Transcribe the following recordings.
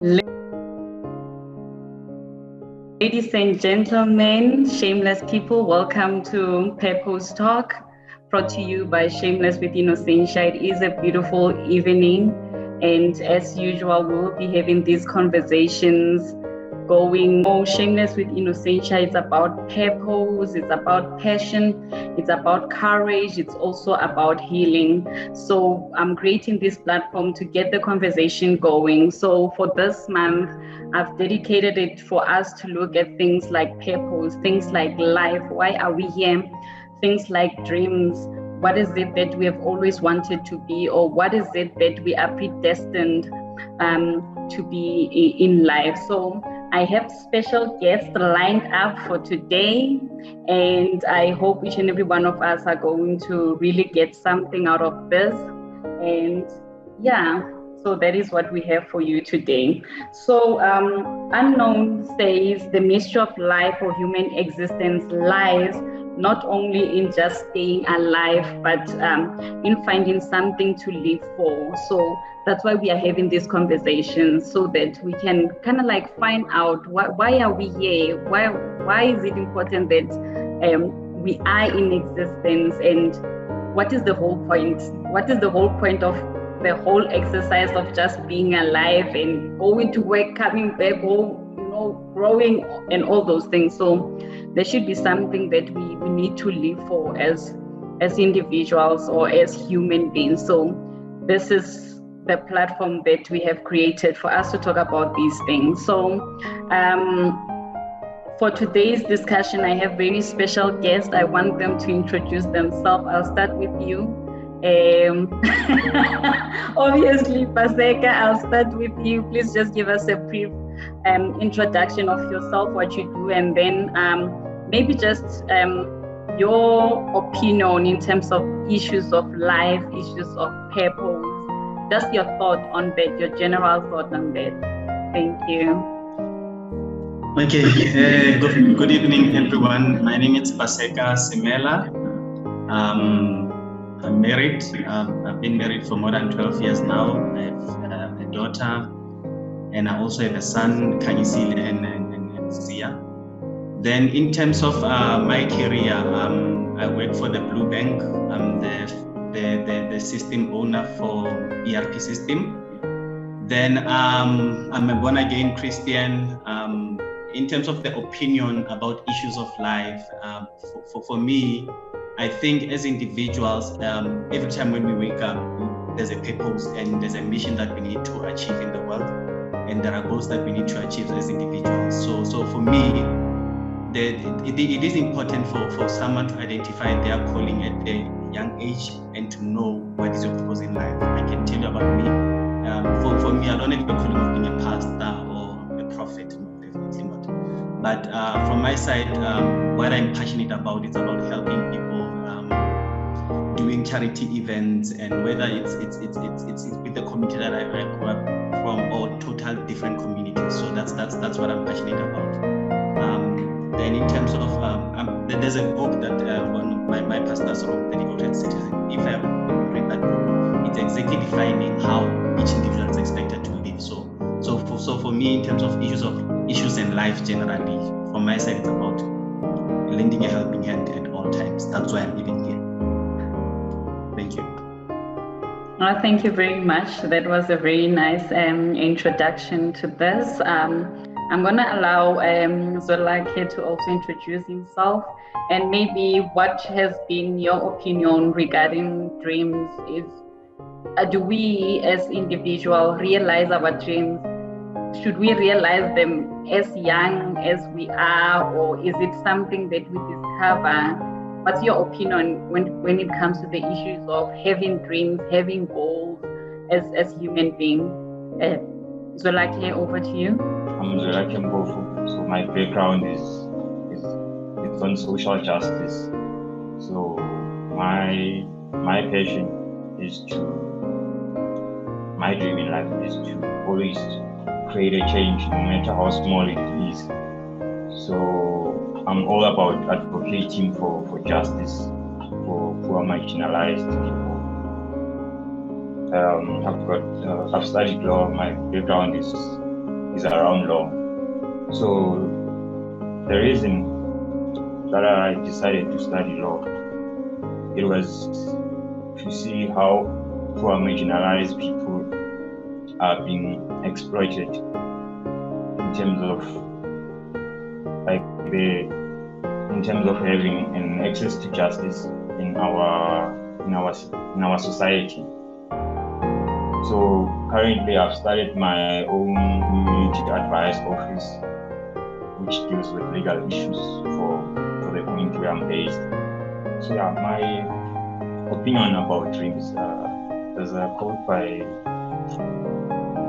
Ladies and gentlemen, shameless people, welcome to Purpose Talk, brought to you by Shameless with Innocentia. It is a beautiful evening, and as usual, we will be having these conversations going. Shameless with Innocentia, it's about purpose, it's about passion, it's about courage, it's also about healing. So I'm creating this platform to get the conversation going. So for this month, I've dedicated it for us to look at things like purpose, things like life, why are we here, things like dreams. What is it that we have always wanted to be, or what is it that we are predestined to be in life? So I have special guests lined up for today, and I hope each and every one of us are going to really get something out of this. And yeah, so that is what we have for you today. So Unknown says the mystery of life or human existence lies not only in just staying alive, but in finding something to live for. So that's why we are having this conversation, so that we can kind of like find out why are we here? Why is it important that we are in existence, and what is the whole point? What is the whole point of the whole exercise of just being alive and going to work, coming back home, growing and all those things? So there should be something that we need to live for as individuals or as human beings. So this is the platform that we have created for us to talk about these things. So for today's discussion, I have very special guests. I want them to introduce themselves. I'll start with you. Obviously, Paseka, I'll start with you. Please just give us a brief introduction of yourself, what you do, and then maybe just your opinion in terms of issues of life, issues of purpose, just your thought on that, your general thought on that. Thank you. Okay, good evening, everyone. My name is PasekaSimela. I'm married. I've been married for more than 12 years now. I have a daughter, and I also have a son, Kanyisile and Sia. Then in terms of my career, I work for the Blue Bank. I'm the system owner for ERP system. Then I'm a born-again Christian. In terms of the opinion about issues of life, for me, I think as individuals, every time when we wake up, there's a purpose and there's a mission that we need to achieve in the world, and there are goals that we need to achieve as individuals. So for me, it is important for someone to identify their calling at a young age and to know what is your purpose in life. I can tell you about me. For me, I don't have the calling of being a pastor or a prophet, no, definitely not. But from my side, what I'm passionate about is about helping people, doing charity events, and whether it's with the community that I grew up from or total different communities. So that's what I'm passionate about. Then in terms of there's a book that one my pastors wrote, The Devoted Citizen. If I read that book, it's exactly defining how each individual is expected to live. So for me, in terms of issues in life generally, from my side, it's about lending a helping hand at all times. That's why I'm even here. Thank you. Thank you very much. That was a very nice introduction to this. I'm going to allow Zwelakhe to also introduce himself, and maybe what has been your opinion regarding dreams. Do we as individuals realize our dreams? Should we realize them as young as we are, or is it something that we discover? What's your opinion when it comes to the issues of having dreams, having goals as human beings? Zwelakhe, over to you. I'm ZwelakheMpofu. So my background is on social justice. So my passion is my dream in life is to always create a change, no matter how small it is. So I'm all about advocating for justice for poor marginalized people. I've studied law. My background is is around law. So the reason that I decided to study law, it was to see how poor marginalized people are being exploited in terms of having an access to justice in our society. So currently I've started my own community advice office, which deals with legal issues for the community where I'm based. So yeah, my opinion about dreams, there's a quote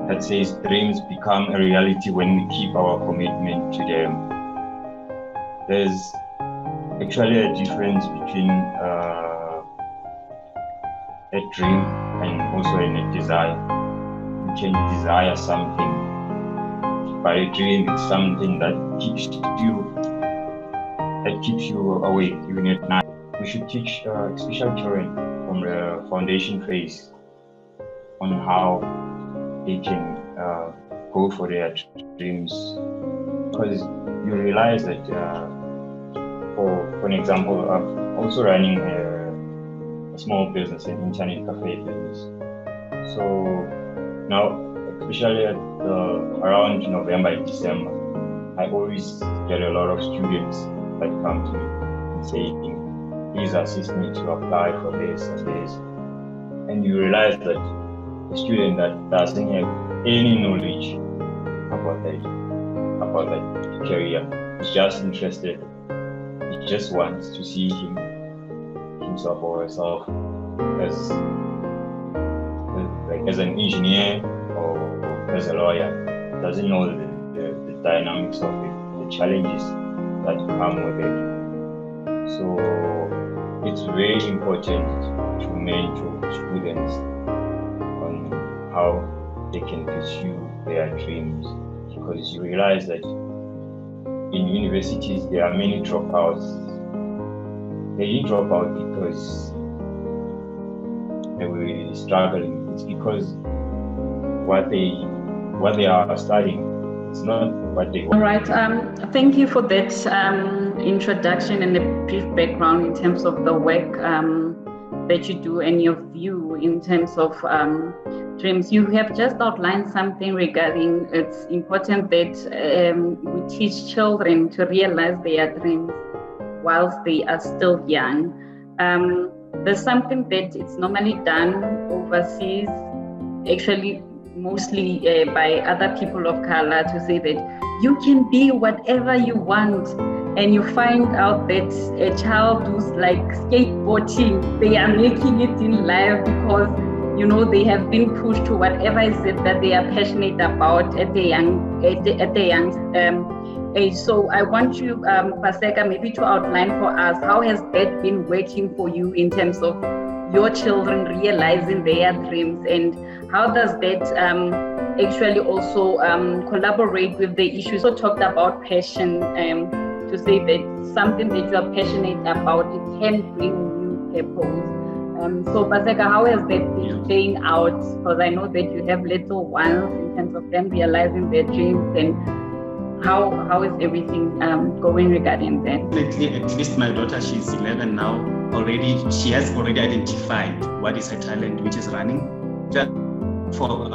that says dreams become a reality when we keep our commitment to them. There's actually a difference between a dream and also a desire. You can desire something, but a dream is something that keeps you awake even at night. We should teach especially children from the foundation phase on how they can go for their dreams, because you realize that for an example, I'm also running a small business, an internet cafe business. So now, especially around November and December, I always get a lot of students that come to me and say, please assist me to apply for this and this. And you realize that a student that doesn't have any knowledge about that career is just interested. He just wants to see himself or herself as an engineer or as a lawyer. Doesn't know the dynamics of it, the challenges that come with it. So it's very important to mentor students on how they can pursue their dreams, because you realize that in universities there are many dropouts. They didn't drop out because they were struggling. It's because what they are studying, it's not what they want. All right. Thank you for that introduction and a brief background in terms of the work that you do and your view in terms of dreams. You have just outlined something regarding it's important that we teach children to realize their dreams whilst they are still young. There's something that it's normally done overseas, actually mostly by other people of color, to say that you can be whatever you want, and you find out that a child who's like skateboarding, they are making it in life because they have been pushed to whatever is it that they are passionate about at the young age. So I want you, Paseka, maybe to outline for us, how has that been working for you in terms of your children realizing their dreams, and how does that actually also collaborate with the issues? So talked about passion, to say that something that you are passionate about, it can bring you purpose. So Paseka, how has that been playing out? Because I know that you have little ones in terms of them realizing their dreams, and how is everything going regarding that? At least my daughter, she's 11 now. She has already identified what is her talent, which is running. Just for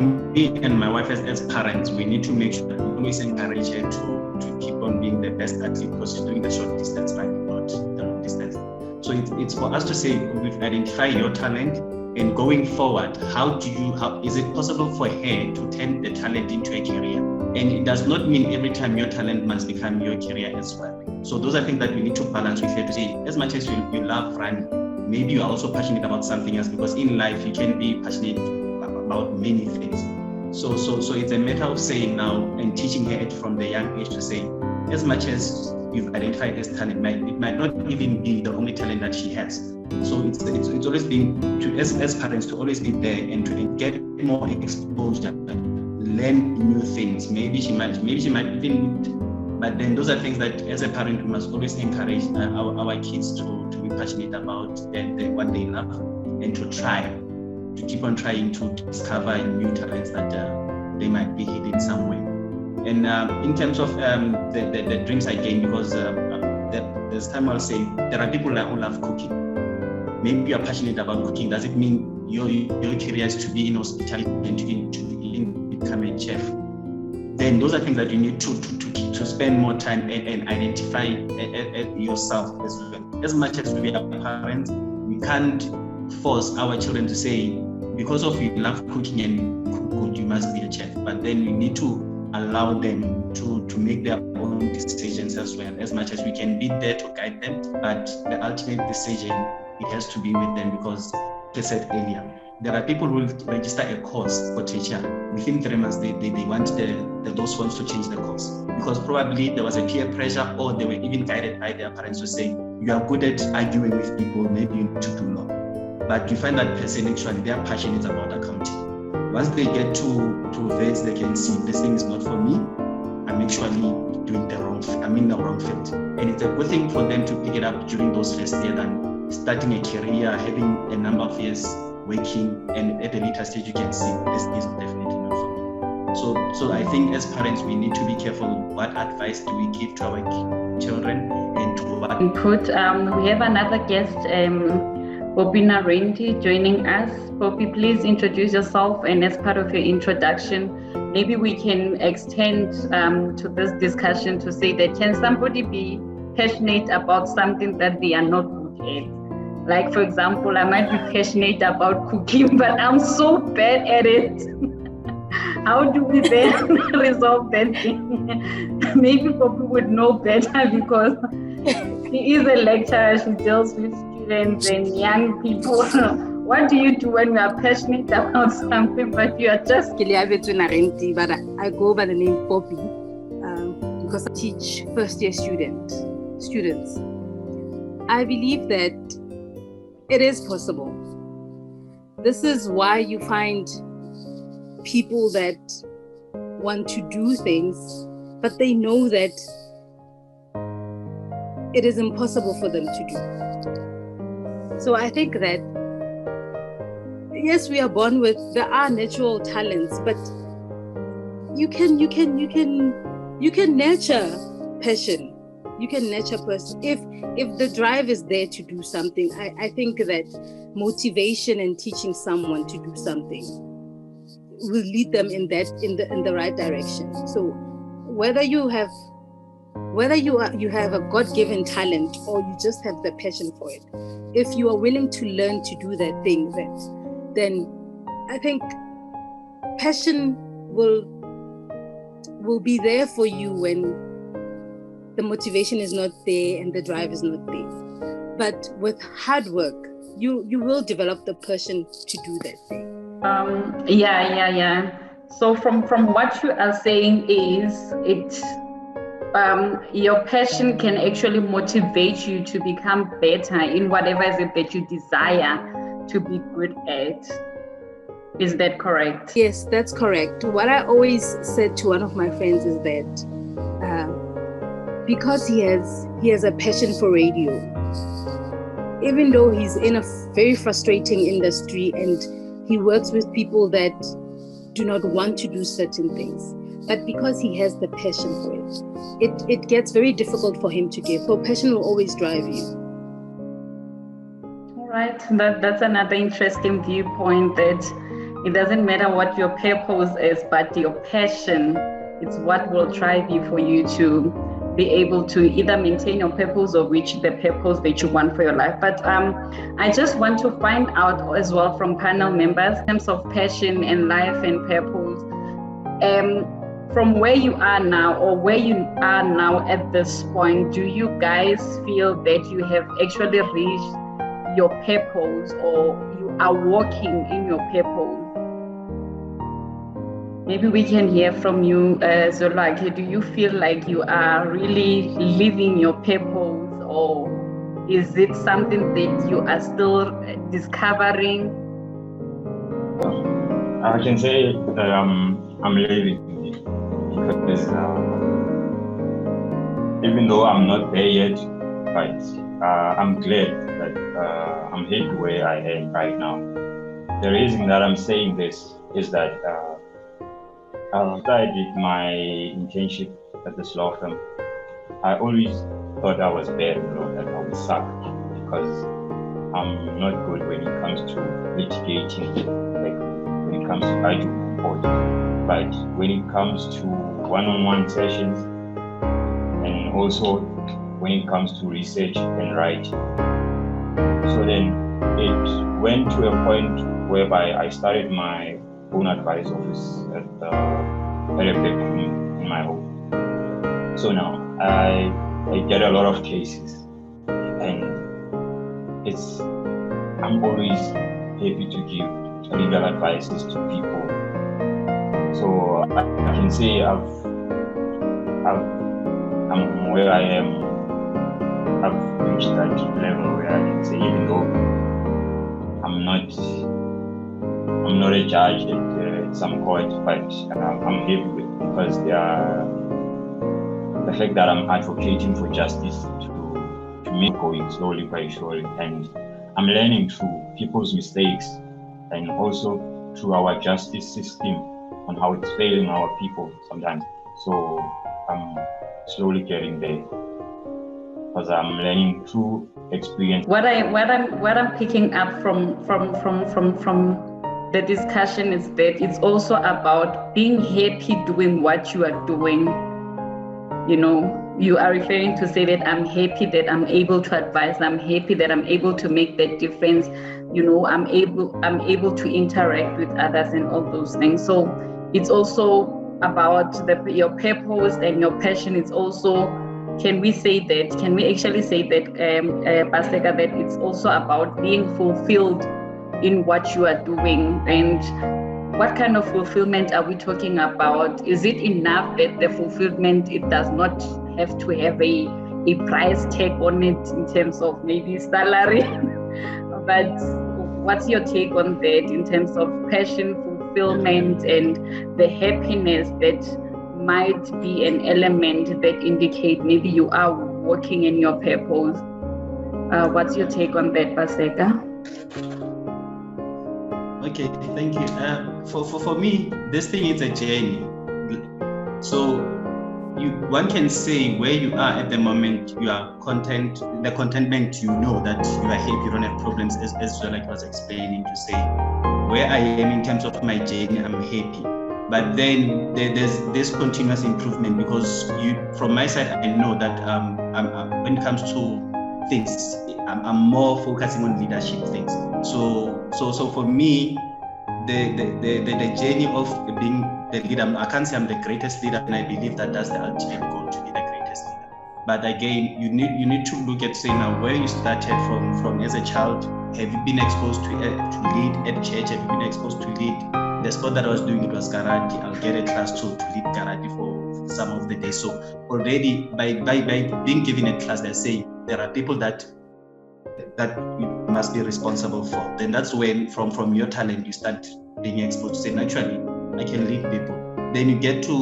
me and my wife as parents, we need to make sure that we always encourage her to keep on being the best athlete, because she's doing the short distance running, not the long distance. So it's for us to say, we've identified your talent, and going forward, how is it possible for her to turn the talent into a career? And it does not mean every time your talent must become your career as well. So those are things that we need to balance with her, to say, as much as you love running, maybe you are also passionate about something else, because in life you can be passionate about many things. So it's a matter of saying now and teaching her from the young age to say, as much as you've identified as talent, it might not even be the only talent that she has. So it's always been as parents to always be there and to get more exposure, learn new things. Maybe she might even, but then those are things that as a parent we must always encourage our kids to be passionate about what they love, and to keep on trying to discover new talents that they might be hidden somewhere. And in terms of the dreams I gain, because there's time I'll say there are people who love cooking. Maybe you're passionate about cooking. Does it mean you're curious to be in hospitality and to become a chef? Then those are things that you need to spend more time and identify yourself as well. As much as we are parents, we can't force our children to say, because of you love cooking and cook good, you must be a chef. But then we need to allow them to make their own decisions as well. As much as we can be there to guide them, but the ultimate decision, it has to be with them, because I said earlier, there are people who will register a course for teacher. Within 3 months, they want those ones to change the course, because probably there was a peer pressure, or they were even guided by their parents to say, you are good at arguing with people, maybe you need to do law. But you find that person actually, their passion is about accounting. Once they get to vets, they can see this thing is not for me. I'm actually doing I'm in the wrong field. And it's a good thing for them to pick it up during those first years than starting a career, having a number of years working, and at a later stage you can see this is definitely not for me. So I think as parents we need to be careful. What advice do we give to our children and to what input? We have another guest, Poppy Narenti, joining us. Poppy, please introduce yourself, and as part of your introduction, maybe we can extend to this discussion to say that can somebody be passionate about something that they are not good at? Like, for example, I might be passionate about cooking, but I'm so bad at it. How do we then resolve that thing? Maybe Poppy would know better, because she is a lecturer. She deals with students and young people. What do you do when you are passionate about something, but you are just... But I go by the name Poppy because I teach first-year students. I believe that it is possible. This is why you find people that want to do things, but they know that it is impossible for them to do. So I think that, yes, we are born with, there are natural talents, but you can nurture passion. You can nurture person. If the drive is there to do something, I think that motivation and teaching someone to do something will lead them in the right direction. So whether you have a God-given talent or you just have the passion for it, if you are willing to learn to do that thing, then I think passion will be there for you when the motivation is not there and the drive is not there. But with hard work, you will develop the passion to do that thing. Yeah. So from what you are saying is your passion can actually motivate you to become better in whatever is it that you desire to be good at. Is that correct? Yes, that's correct. What I always said to one of my friends is that because he has a passion for radio, even though he's in a very frustrating industry and he works with people that do not want to do certain things, but because he has the passion for it gets very difficult for him to give. So passion will always drive you. All right, that's another interesting viewpoint, that it doesn't matter what your purpose is, but your passion is what will drive you for you to be able to either maintain your purpose or reach the purpose that you want for your life. But I just want to find out as well from panel members in terms of passion and life and purpose, from where you are now or where you are now at this point, do you guys feel that you have actually reached your purpose or you are walking in your purpose? Maybe we can hear from you, Zwelakhe. Do you feel like you are really living your purpose, or is it something that you are still discovering? I can say that I'm living it, because even though I'm not there yet, but I'm glad that I'm happy where I am right now. The reason that I'm saying this is that After I did my internship at this law firm, I always thought I was bad in law, that I would suck, because I'm not good when it comes to litigating, like when it comes to arguing court. But when it comes to one-on-one sessions, and also when it comes to research and writing. So then it went to a point whereby I started my own advice office at a bedroom in my home. So now I get a lot of cases, and I'm always happy to give legal advices to people. So I can say I'm where I am. I've reached that level where I can say, even though I'm not a judge at some court, but I'm happy with it, because the fact that I'm advocating for justice to make going slowly by slowly, and I'm learning through people's mistakes and also through our justice system on how it's failing our people sometimes. So I'm slowly getting there, because I'm learning through experience. What I'm picking up from the discussion is that it's also about being happy doing what you are doing. You know, you are referring to say that I'm happy that I'm able to advise, I'm happy that I'm able to make that difference, you know, I'm able to interact with others and all those things. So it's also about your purpose and your passion. It's also, can we actually say that, Paseka, that it's also about being fulfilled in what you are doing? And what kind of fulfillment are we talking about? Is it enough that the fulfillment, it does not have to have a price tag on it in terms of maybe salary? But what's your take on that in terms of passion, fulfillment, and the happiness that might be an element that indicate maybe you are working in your purpose? What's your take on that, Paseka? Okay, thank you. For me, this thing is a journey. So one can say where you are at the moment, you are content. The contentment, you know that you are happy, you don't have problems, as well, like I was explaining, to say where I am in terms of my journey, I'm happy. But then there's this continuous improvement, because from my side, I know that when it comes to things, I'm more focusing on leadership things. So for me, the journey of being the leader, I can't say I'm the greatest leader, and I believe that that's the ultimate goal, to be the greatest leader. But again, you need to look at, say, now where you started from as a child. Have you been exposed to lead at church? Have you been exposed to lead? The sport that I was doing, it was karate. I'll get a class to lead karate for some of the days. So already by being given a class, they say there are people that you must be responsible for. Then that's when from your talent you start being exposed to say, naturally, I can lead people. Then you get to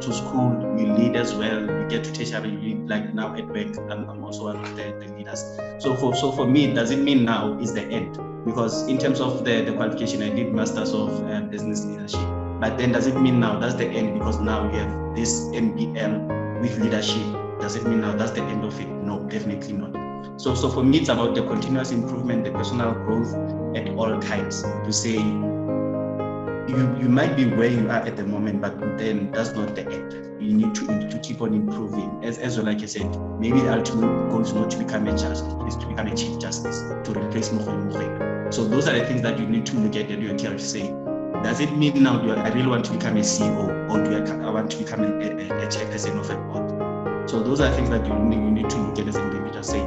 school, you lead as well. You get to tertiary, you lead. Like now at work, I'm also one of the leaders. So for me, does it mean now is the end? Because in terms of the qualification, I did Masters of Business Leadership. But then does it mean now that's the end? Because now you have this MBL with leadership. Does it mean now that's the end of it? No, definitely not. So for me, it's about the continuous improvement, the personal growth at all times. To say you might be where you are at the moment, but then that's not the end. You need to keep on improving. As well, like I said, maybe the ultimate goal is not to become a judge, it's to become a chief justice, to replace Mokgwenyukhwena. So those are the things that you need to look at in your career to say, does it mean now I really want to become a CEO, or do I want to become a chairperson of a board? So those are things that you need to look at as an individual, say,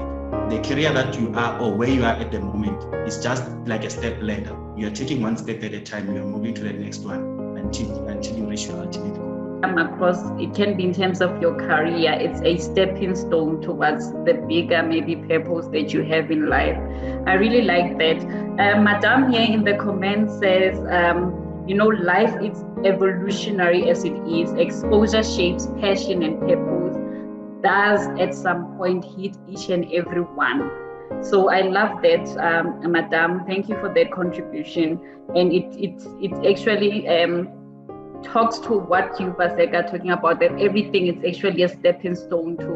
the career that you are or where you are at the moment is just like a step ladder. You are taking one step at a time, you are moving to the next one until you reach your ultimate goal. Come across, it can be in terms of your career, it's a stepping stone towards the bigger maybe purpose that you have in life. I really like that. Madame here in the comments says, life is evolutionary as it is. Exposure shapes passion and purpose. Does at some point hit each and every one. So I love that, Madame. Thank you for that contribution. And it actually talks to what you, Paseka, are talking about, that everything is actually a stepping stone to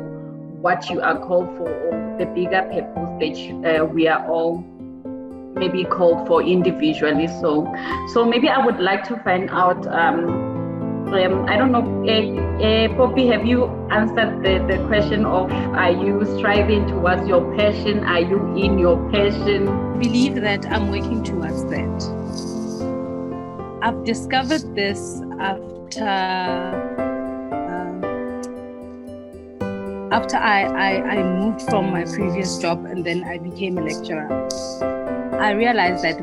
what you are called for, or the bigger purpose that we are all maybe called for individually. So maybe I would like to find out, I don't know, Poppy, have you answered the question of, are you striving towards your passion? Are you in your passion? I believe that I'm working towards that. I've discovered this after I moved from my previous job and then I became a lecturer. I realized that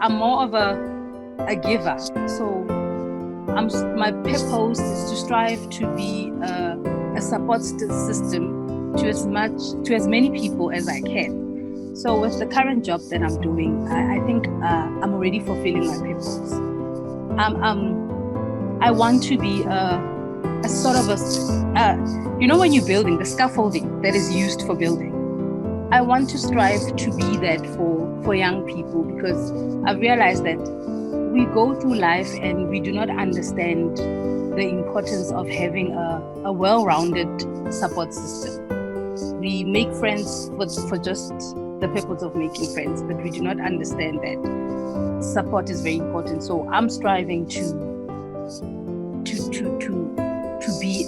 I'm more of a giver. So my purpose is to strive to be a support system to as many people as I can. So with the current job that I'm doing, I think I'm already fulfilling my purpose. I want to be a sort of when you're building, the scaffolding that is used for building. I want to strive to be that for young people, because I've realized that we go through life and we do not understand the importance of having a well-rounded support system. We make friends for just the purpose of making friends, but we do not understand that support is very important. So I'm striving to be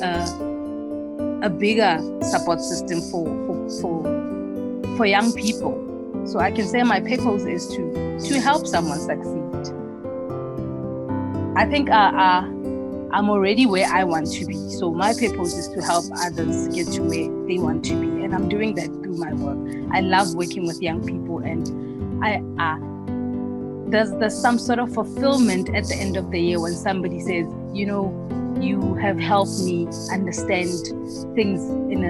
a bigger support system for young people. So I can say my purpose is to help someone succeed. I think I'm already where I want to be. So my purpose is to help others get to where they want to be. And I'm doing that through my work. I love working with young people, and there's some sort of fulfillment at the end of the year when somebody says, you have helped me understand things in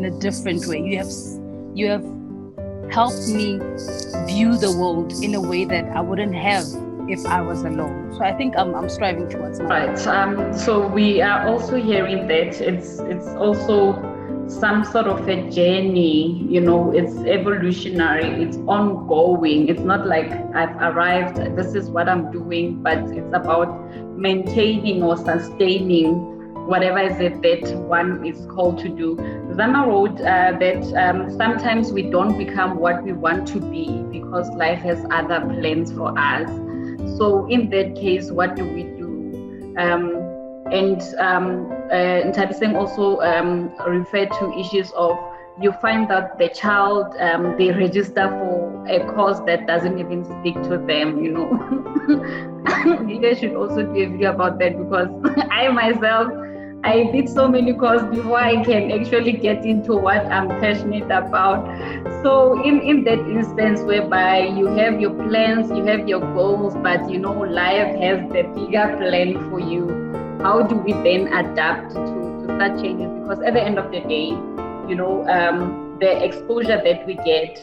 a different way. You have helped me view the world in a way that I wouldn't have if I was alone. So I think I'm striving towards that. Right. So we are also hearing that it's also some sort of a journey, it's evolutionary, it's ongoing. It's not like I've arrived, this is what I'm doing, but it's about maintaining or sustaining whatever is it that one is called to do. Zama wrote that sometimes we don't become what we want to be because life has other plans for us. So in that case, what do we do? And Ntabiseng also referred to issues of, you find that the child, they register for a course that doesn't even speak to them, You guys should also do a video about that, because I myself, I did so many courses before I can actually get into what I'm passionate about. So in that instance whereby you have your plans, you have your goals, but life has the bigger plan for you, how do we then adapt to such changes? Because at the end of the day, the exposure that we get,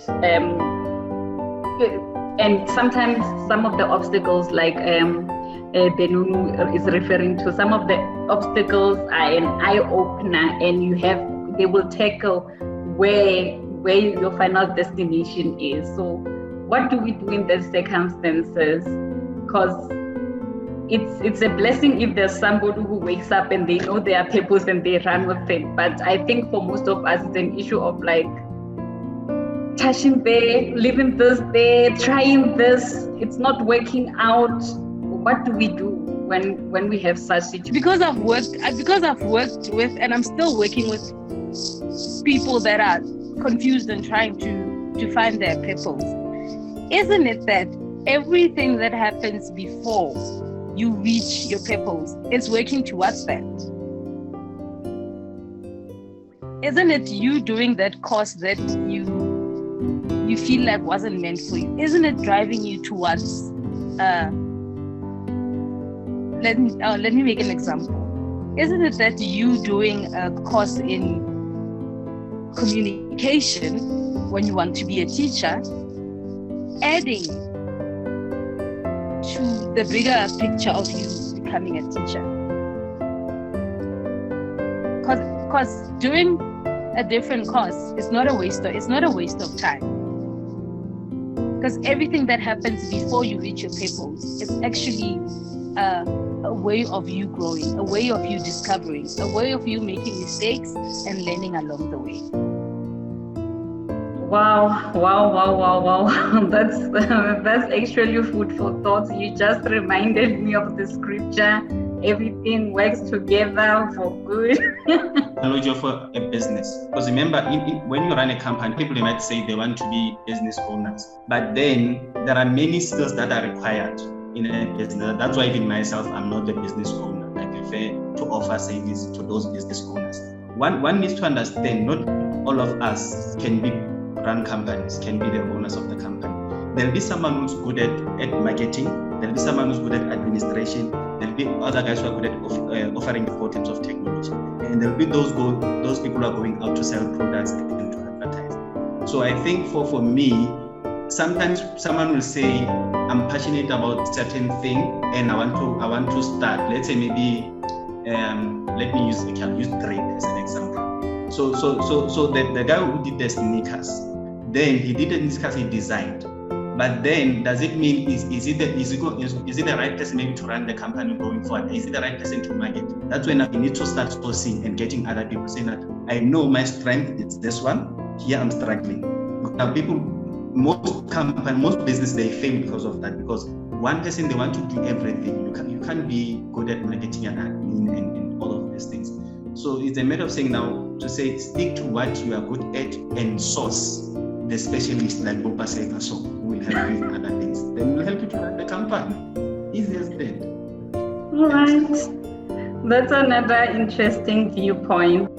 and sometimes some of the obstacles, like Benunu is referring to, some of the obstacles are an eye-opener, and they will tackle where your final destination is. So what do we do in those circumstances? Because it's a blessing if there's somebody who wakes up and they know their purpose and they run with it. But I think for most of us, it's an issue of like touching there, living this there, trying this, it's not working out. What do we do when we have such situations? Because I've worked with, and I'm still working with people that are confused and trying to find their purpose. Isn't it that everything that happens before you reach your purpose is working towards that? Isn't it you doing that course that you feel like wasn't meant for you? Isn't it driving you towards let me make an example. Isn't it that you doing a course in communication when you want to be a teacher, adding to the bigger picture of you becoming a teacher? Because doing a different course is not a waste of time. Because everything that happens before you reach your purpose is actually a way of you growing, a way of you discovering, a way of you making mistakes and learning along the way. Wow. That's actually food for thought. You just reminded me of the scripture. Everything works together for good. Analogy for a business, because remember, when you run a company, people might say they want to be business owners, but then there are many skills that are required in a business. That's why even myself, I'm not a business owner. I prefer to offer service to those business owners. One needs to understand, not all of us can run companies, can be the owners of the company. There'll be someone who's good at marketing. There'll be someone who's good at administration. There'll be other guys who are good at offering importance of technology. And there'll be those people who are going out to sell products and to advertise. So I think for me, sometimes someone will say, I'm passionate about certain thing and I want to start. Let's say maybe I'll use grape as an example. So the guy who did the sneakers, then he did the sneakers he designed. But then, does it mean is he the right person maybe to run the company going forward? Is he the right person to market? That's when you need to start sourcing and getting other people saying that I know my strength is this one. Here I'm struggling. Now most business they fail because of that. Because one person they want to do everything. You can't be good at marketing and admin and all of these things. So it's a matter of saying now to say stick to what you are good at and source the specialist like Paseka so who will help you with other things. Then will help you to run the company. Easy as that. All right. That's another interesting viewpoint.